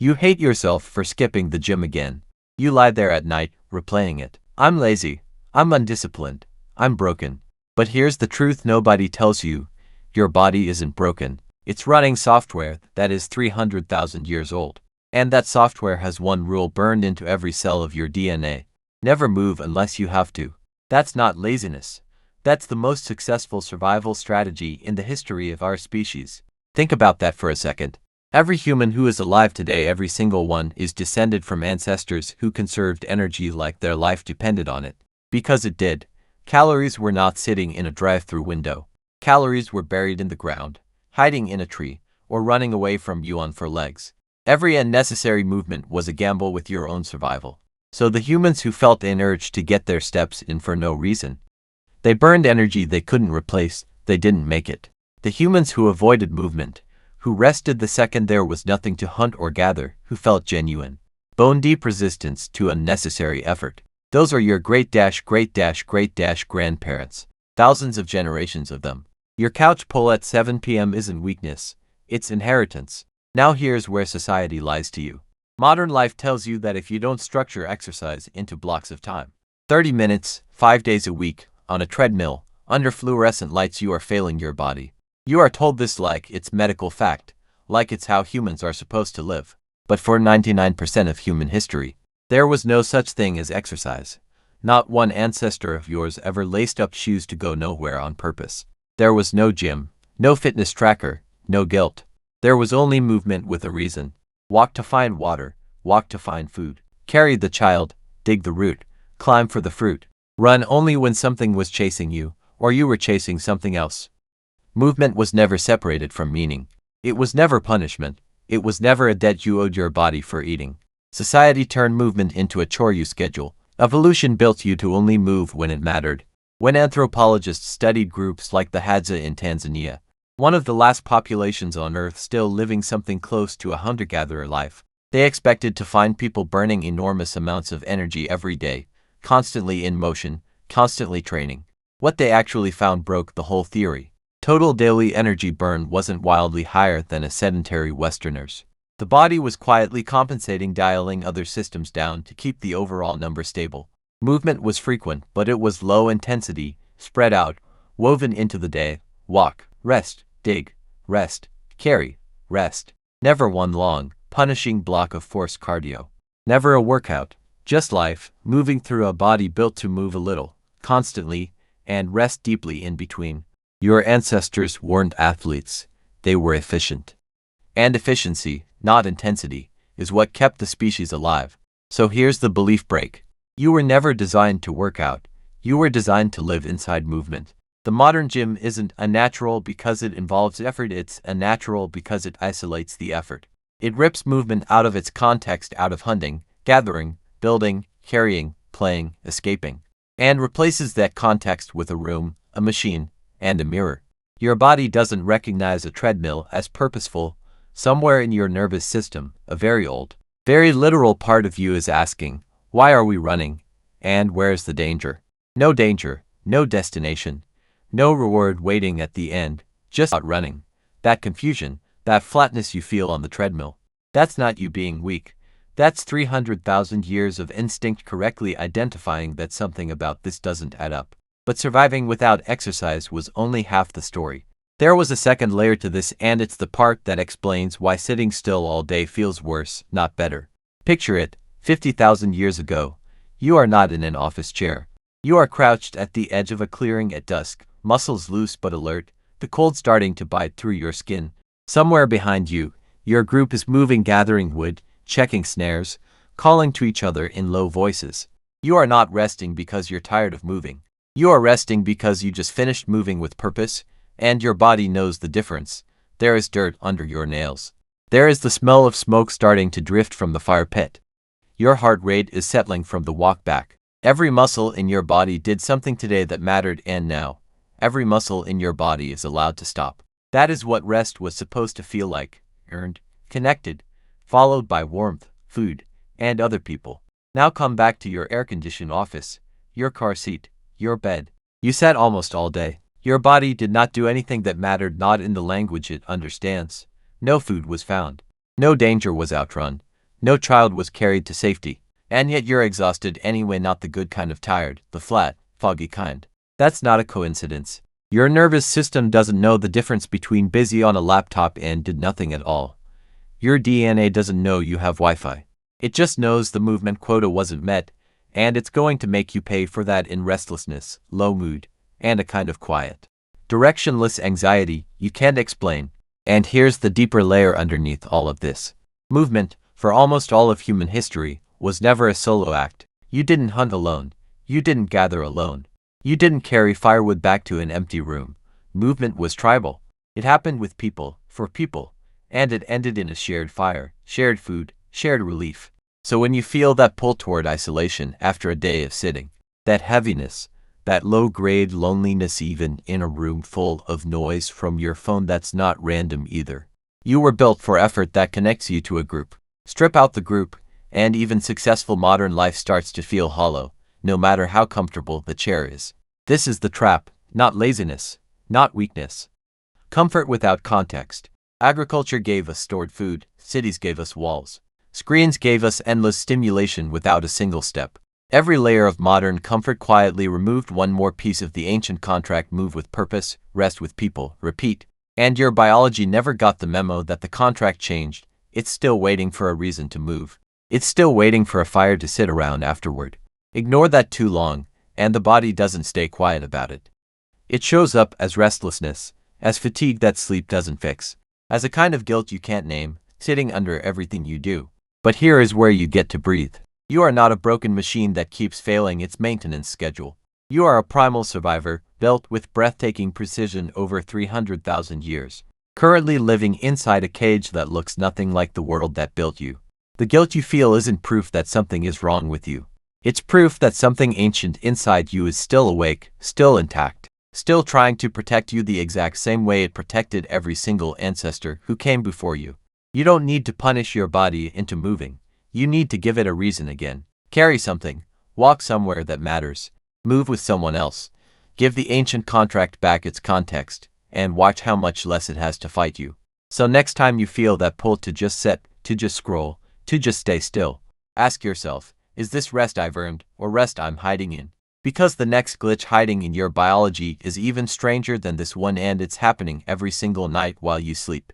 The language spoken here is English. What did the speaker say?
You hate yourself for skipping the gym again. You lie there at night, replaying it. I'm lazy. I'm undisciplined. I'm broken. But here's the truth nobody tells you. Your body isn't broken. It's running software that is 300,000 years old. And that software has one rule burned into every cell of your DNA. Never move unless you have to. That's not laziness. That's the most successful survival strategy in the history of our species. Think about that for a second. Every human who is alive today, every single one, is descended from ancestors who conserved energy like their life depended on it. Because it did. Calories were not sitting in a drive-through window. Calories were buried in the ground, hiding in a tree, or running away from you on four legs. Every unnecessary movement was a gamble with your own survival. So the humans who felt an urge to get their steps in for no reason, they burned energy they couldn't replace, they didn't make it. The humans who avoided movement, who rested the second there was nothing to hunt or gather, who felt genuine, bone-deep resistance to unnecessary effort. Those are your great-grandparents. Thousands of generations of them. Your couch pull at 7 p.m. isn't weakness, it's inheritance. Now here's where society lies to you. Modern life tells you that if you don't structure exercise into blocks of time, 30 minutes, 5 days a week, on a treadmill, under fluorescent lights, you are failing your body. You are told this like it's medical fact, like it's how humans are supposed to live. But for 99% of human history, there was no such thing as exercise. Not one ancestor of yours ever laced up shoes to go nowhere on purpose. There was no gym, no fitness tracker, no guilt. There was only movement with a reason. Walk to find water, walk to find food, carry the child, dig the root, climb for the fruit. Run only when something was chasing you, or you were chasing something else. Movement was never separated from meaning. It was never punishment. It was never a debt you owed your body for eating. Society turned movement into a chore you schedule. Evolution built you to only move when it mattered. When anthropologists studied groups like the Hadza in Tanzania, one of the last populations on Earth still living something close to a hunter-gatherer life, they expected to find people burning enormous amounts of energy every day, constantly in motion, constantly training. What they actually found broke the whole theory. Total daily energy burn wasn't wildly higher than a sedentary Westerner's. The body was quietly compensating, dialing other systems down to keep the overall number stable. Movement was frequent, but it was low intensity, spread out, woven into the day. Walk, rest, dig, rest, carry, rest. Never one long, punishing block of forced cardio. Never a workout, just life, moving through a body built to move a little, constantly, and rest deeply in between. Your ancestors weren't athletes, they were efficient. And efficiency, not intensity, is what kept the species alive. So here's the belief break. You were never designed to work out, you were designed to live inside movement. The modern gym isn't unnatural because it involves effort, it's unnatural because it isolates the effort. It rips movement out of its context, out of hunting, gathering, building, carrying, playing, escaping, and replaces that context with a room, a machine, and a mirror. Your body doesn't recognize a treadmill as purposeful. Somewhere in your nervous system, a very old, very literal part of you is asking, why are we running? And where's the danger? No danger, no destination, no reward waiting at the end, just out running. That confusion, that flatness you feel on the treadmill, that's not you being weak. That's 300,000 years of instinct correctly identifying that something about this doesn't add up. But surviving without exercise was only half the story. There was a second layer to this, and it's the part that explains why sitting still all day feels worse, not better. Picture it, 50,000 years ago. You are not in an office chair. You are crouched at the edge of a clearing at dusk, muscles loose but alert, the cold starting to bite through your skin. Somewhere behind you, your group is moving, gathering wood, checking snares, calling to each other in low voices. You are not resting because you're tired of moving. You are resting because you just finished moving with purpose, and your body knows the difference. There is dirt under your nails. There is the smell of smoke starting to drift from the fire pit. Your heart rate is settling from the walk back. Every muscle in your body did something today that mattered, and now, every muscle in your body is allowed to stop. That is what rest was supposed to feel like, earned, connected, followed by warmth, food, and other people. Now come back to your air-conditioned office, your car seat, your bed. You sat almost all day. Your body did not do anything that mattered, not in the language it understands. No food was found. No danger was outrun. No child was carried to safety. And yet you're exhausted anyway, not the good kind of tired, the flat, foggy kind. That's not a coincidence. Your nervous system doesn't know the difference between busy on a laptop and did nothing at all. Your DNA doesn't know you have Wi-Fi. It just knows the movement quota wasn't met, and it's going to make you pay for that in restlessness, low mood, and a kind of quiet, directionless anxiety you can't explain. And here's the deeper layer underneath all of this. Movement, for almost all of human history, was never a solo act. You didn't hunt alone. You didn't gather alone. You didn't carry firewood back to an empty room. Movement was tribal. It happened with people, for people, and it ended in a shared fire, shared food, shared relief. So when you feel that pull toward isolation after a day of sitting, that heaviness, that low-grade loneliness even in a room full of noise from your phone, that's not random either. You were built for effort that connects you to a group. Strip out the group, and even successful modern life starts to feel hollow, no matter how comfortable the chair is. This is the trap, not laziness, not weakness. Comfort without context. Agriculture gave us stored food, cities gave us walls. Screens gave us endless stimulation without a single step. Every layer of modern comfort quietly removed one more piece of the ancient contract: move with purpose, rest with people, repeat. And your biology never got the memo that the contract changed. It's still waiting for a reason to move. It's still waiting for a fire to sit around afterward. Ignore that too long, and the body doesn't stay quiet about it. It shows up as restlessness, as fatigue that sleep doesn't fix, as a kind of guilt you can't name, sitting under everything you do. But here is where you get to breathe. You are not a broken machine that keeps failing its maintenance schedule. You are a primal survivor, built with breathtaking precision over 300,000 years, currently living inside a cage that looks nothing like the world that built you. The guilt you feel isn't proof that something is wrong with you. It's proof that something ancient inside you is still awake, still intact, still trying to protect you the exact same way it protected every single ancestor who came before you. You don't need to punish your body into moving. You need to give it a reason again. Carry something, walk somewhere that matters, move with someone else. Give the ancient contract back its context, and watch how much less it has to fight you. So next time you feel that pull to just sit, to just scroll, to just stay still, ask yourself, is this rest I've earned, or rest I'm hiding in? Because the next glitch hiding in your biology is even stranger than this one, and it's happening every single night while you sleep.